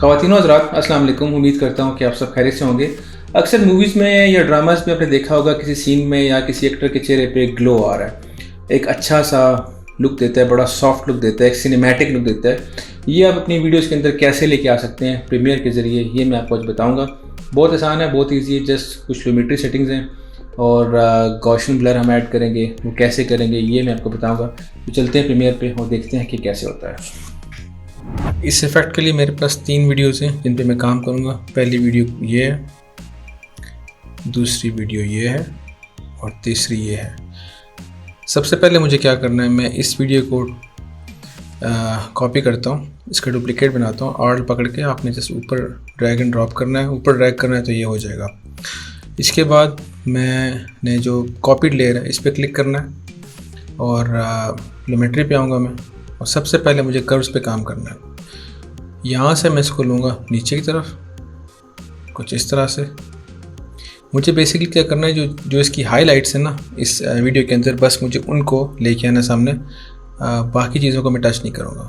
ख़वातीन और हज़रात, अस्सलाम वालेकुम। उम्मीद करता हूँ कि आप सब खैरियत से होंगे। अक्सर मूवीज़ में या ड्रामाज़ में आपने देखा होगा किसी सीन में या किसी एक्टर के चेहरे पे एक ग्लो आ रहा है, एक अच्छा सा लुक देता है, बड़ा सॉफ्ट लुक देता है, एक सिनेमैटिक लुक देता है। ये आप अपनी वीडियोज़ के अंदर कैसे लेके आ सकते हैं प्रीमियर के ज़रिए, ये मैं आपको आज बताऊँगा। बहुत आसान है, बहुत ईजी है। जस्ट कुछ ज्योमेट्री सेटिंग्स हैं और गॉसियन ब्लर हम ऐड करेंगे। वो कैसे करेंगे ये मैं आपको बताऊँगा। तो चलते हैं प्रीमियर पे और देखते हैं कि कैसे होता है। इस इफ़ेक्ट के लिए मेरे पास 3 वीडियोज़ हैं जिन पे मैं काम करूँगा। पहली वीडियो ये है, दूसरी वीडियो ये है और तीसरी ये है। सबसे पहले मुझे क्या करना है, मैं इस वीडियो को कॉपी करता हूँ, इसका डुप्लिकेट बनाता हूँ। आर्ट पकड़ के आपने जस्ट ऊपर ड्रैग एंड ड्रॉप करना है, ऊपर ड्रैग करना है तो ये हो जाएगा। इसके बाद मैंने जो कॉपीड लेयर है इस पर क्लिक करना है और ज्योमेट्री पे आऊँगा मैं, और सबसे पहले मुझे कर्व्स पे काम करना है। यहाँ से मैं इसको लूँगा नीचे की तरफ, कुछ इस तरह से। मुझे बेसिकली क्या करना है, जो इसकी हाइलाइट्स हैं ना इस वीडियो के अंदर, बस मुझे उनको लेके आना सामने। बाकी चीज़ों को मैं टच नहीं करूँगा।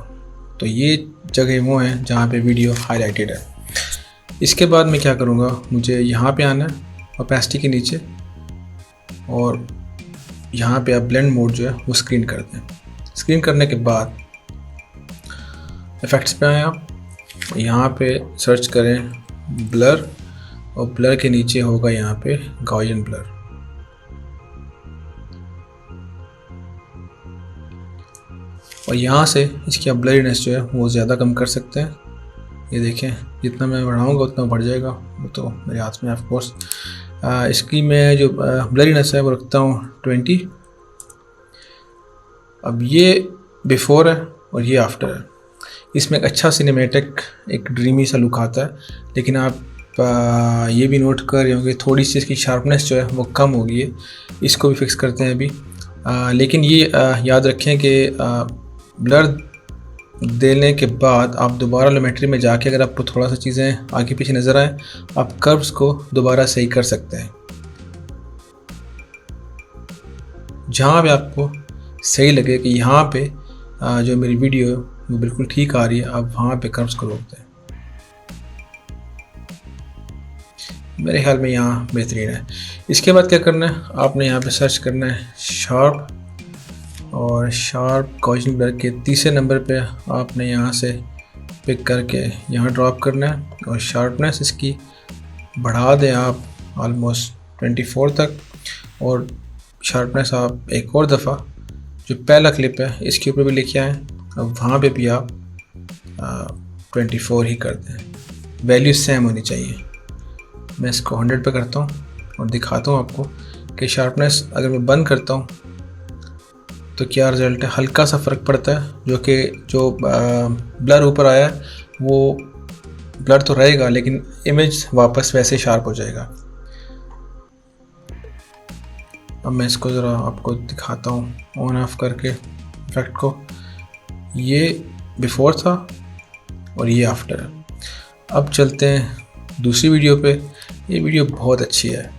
तो ये जगह वो हैं जहाँ पे वीडियो हाईलाइटेड है। इसके बाद मैं क्या करूँगा, मुझे यहाँ पे आना है ओपेसिटी के नीचे, और यहाँ पे आप ब्लेंड मोड जो है वो स्क्रीन कर दें। स्क्रीन करने के बाद इफ़ेक्ट्स पे आएँ आप, यहाँ पे सर्च करें ब्लर, और ब्लर के नीचे होगा यहाँ पे गॉसियन ब्लर। और यहाँ से इसकी आप ब्लरीनेस जो है वो ज़्यादा कम कर सकते हैं। ये देखें, जितना मैं बढ़ाऊँगा उतना बढ़ जाएगा, वो तो मेरे हाथ में ऑफ कोर्स। इसकी मैं जो ब्लरीनेस है वो रखता हूँ 20। अब ये बिफ़ोर है और ये आफ्टर है। इसमें एक अच्छा सिनेमैटिक, एक ड्रीमी सा लुक आता है। लेकिन आप ये भी नोट कर रहे होंगे थोड़ी सी इसकी शार्पनेस जो है वो कम हो गई है। इसको भी फिक्स करते हैं अभी। लेकिन ये याद रखें कि ब्लर देने के बाद आप दोबारा ज्योमेट्री में जाके अगर आपको थोड़ा सा चीज़ें आगे पीछे नज़र आए, आप कर्व्स को दोबारा सही कर सकते हैं। जहाँ भी आपको सही लगे कि यहाँ पे जो मेरी वीडियो है वो बिल्कुल ठीक आ रही है, आप वहाँ पे कर्व्स को रोक दें। मेरे ख्याल में यहाँ बेहतरीन है। इसके बाद क्या करना है, आपने यहाँ पे सर्च करना है शार्प, और शार्प गॉसियन ब्लर के तीसरे नंबर पे आपने यहाँ से पिक करके यहाँ ड्रॉप करना है, और शार्पनेस इसकी बढ़ा दें आप ऑलमोस्ट 24 तक। और शार्पनेस आप एक और दफ़ा जो पहला क्लिप है इसके ऊपर भी लिखे आएँ, अब वहाँ पे भी आप 24 ही कर दें। वैल्यू सेम होनी चाहिए। मैं इसको 100 पे करता हूँ और दिखाता हूँ आपको कि शार्पनेस अगर मैं बंद करता हूँ तो क्या रिज़ल्ट है। हल्का सा फ़र्क पड़ता है, जो ब्लर ऊपर आया है वो ब्लर तो रहेगा लेकिन इमेज वापस वैसे शार्प हो जाएगा। अब मैं इसको ज़रा आपको दिखाता हूँ ऑन ऑफ करके इफेक्ट को। ये बिफ़ोर था और ये आफ्टर है। अब चलते हैं दूसरी वीडियो पे। ये वीडियो बहुत अच्छी है।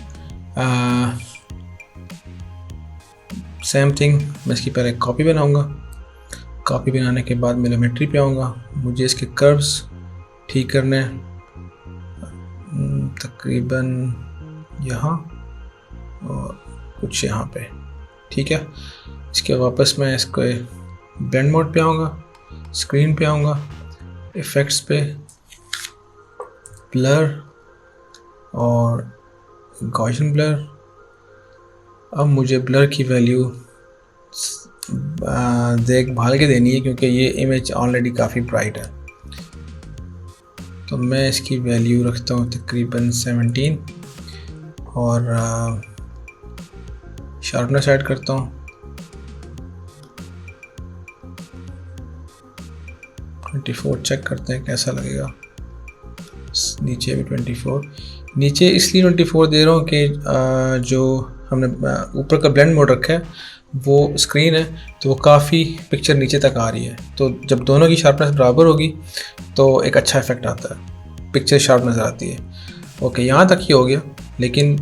सेम थिंग, मैं इसकी पहले कॉपी बनाऊंगा। कॉपी बनाने के बाद मैं ज्योमेट्री पे आऊँगा। मुझे इसके कर्व्स ठीक करने हैं, तकरीबन यहाँ और कुछ यहाँ पे, ठीक है। इसके वापस मैं इसको ब्लेंड मोड पे आऊँगा, स्क्रीन पे आऊँगा, इफ़ेक्ट्स पे, ब्लर और गॉसियन ब्लर। अब मुझे ब्लर की वैल्यू देखभाल के देनी है क्योंकि ये इमेज ऑलरेडी काफ़ी ब्राइट है। तो मैं इसकी वैल्यू रखता हूँ तकरीबन 17 और शार्पनेस ऐड करता हूँ 24। चेक करते हैं कैसा लगेगा। नीचे भी 24। नीचे इसलिए 24 दे रहा हूँ कि जो हमने ऊपर का ब्लेंड मोड रखा है वो स्क्रीन है तो वो काफ़ी पिक्चर नीचे तक आ रही है। तो जब दोनों की शार्पनेस बराबर होगी तो एक अच्छा इफेक्ट आता है, पिक्चर शार्प नज़र आती है। ओके, यहाँ तक ही हो गया। लेकिन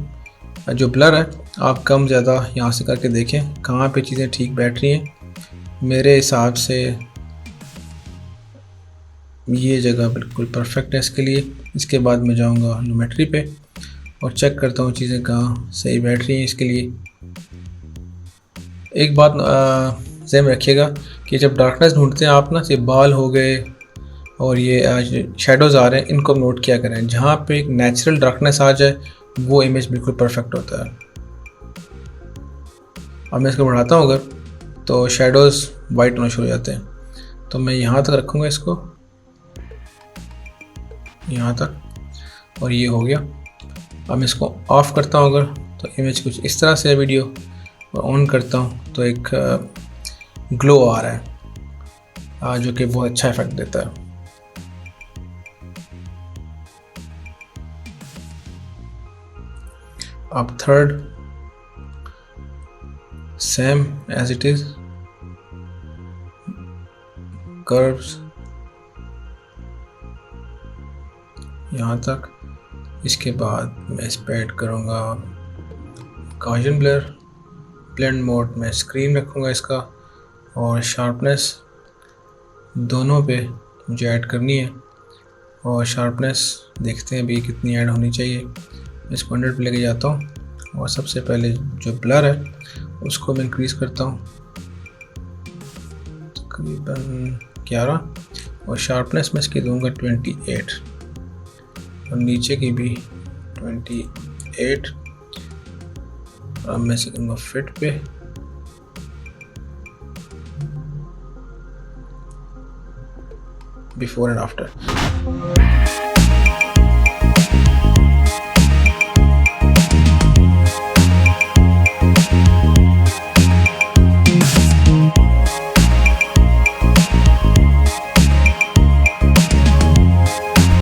जो ब्लर है आप कम ज़्यादा यहाँ से करके देखें कहाँ पे चीज़ें ठीक बैठ रही हैं। मेरे हिसाब से ये जगह बिल्कुल परफेक्ट है इसके लिए। इसके बाद मैं जाऊंगा लूमेट्री पे और चेक करता हूँ चीज़ें कहाँ सही बैठ रही हैं इसके लिए। एक बात ज़हन में रखिएगा कि जब डार्कनेस ढूंढते हैं आप ना, ये बाल हो गए और ये शेडोज़ आ रहे हैं, इनको नोट किया करें। जहाँ पे एक नेचुरल डार्कनेस आ जाए वो इमेज बिल्कुल परफेक्ट होता है। अब मैं इसको बढ़ाता हूँ अगर, तो शेडोज़ वाइट होना शुरू हो जाते हैं। तो मैं यहाँ तक रखूँगा इसको, यहाँ तक, और ये हो गया। अब मैं इसको ऑफ़ करता हूँ अगर, तो इमेज कुछ इस तरह से है वीडियो, और ऑन करता हूँ तो एक ग्लो आ रहा है जो कि बहुत अच्छा इफेक्ट देता है। अब third, same as it is, curves यहाँ तक। इसके बाद मैं इस पर ऐड करूँगा गॉसियन ब्लर, ब्लेंड मोड में स्क्रीन रखूँगा इसका, और शार्पनेस दोनों पे मुझे ऐड करनी है। और शार्पनेस देखते हैं भी कितनी ऐड होनी चाहिए। इसको 100 पे लेके जाता हूँ, और सबसे पहले जो ब्लर है उसको मैं इंक्रीज़ करता हूँ तकरीबन 11, और शार्पनेस में इसकी दूंगा 28, और नीचे की भी 28। अब मैं इसे दूंगा फिट पे, बिफोर एंड आफ्टर।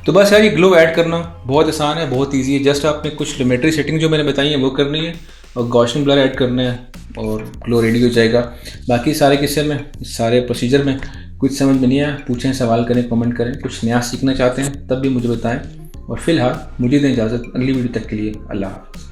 तो बस यार, ये ग्लो ऐड करना बहुत आसान है, बहुत इजी है। जस्ट आपने कुछ लिमेट्री सेटिंग जो मैंने बताई है वो करनी है, और गॉसियन ब्लर ऐड करना है, और ग्लो रेडी हो जाएगा। बाकी सारे किस्से में, सारे प्रोसीजर में कुछ समझ में नहीं आया, पूछें, सवाल करें, कमेंट करें। कुछ नया सीखना चाहते हैं तब भी मुझे बताएं। और फिलहाल मुझे दें इजाज़त, अगली वीडियो तक के लिए अल्लाह हाफ़िज़।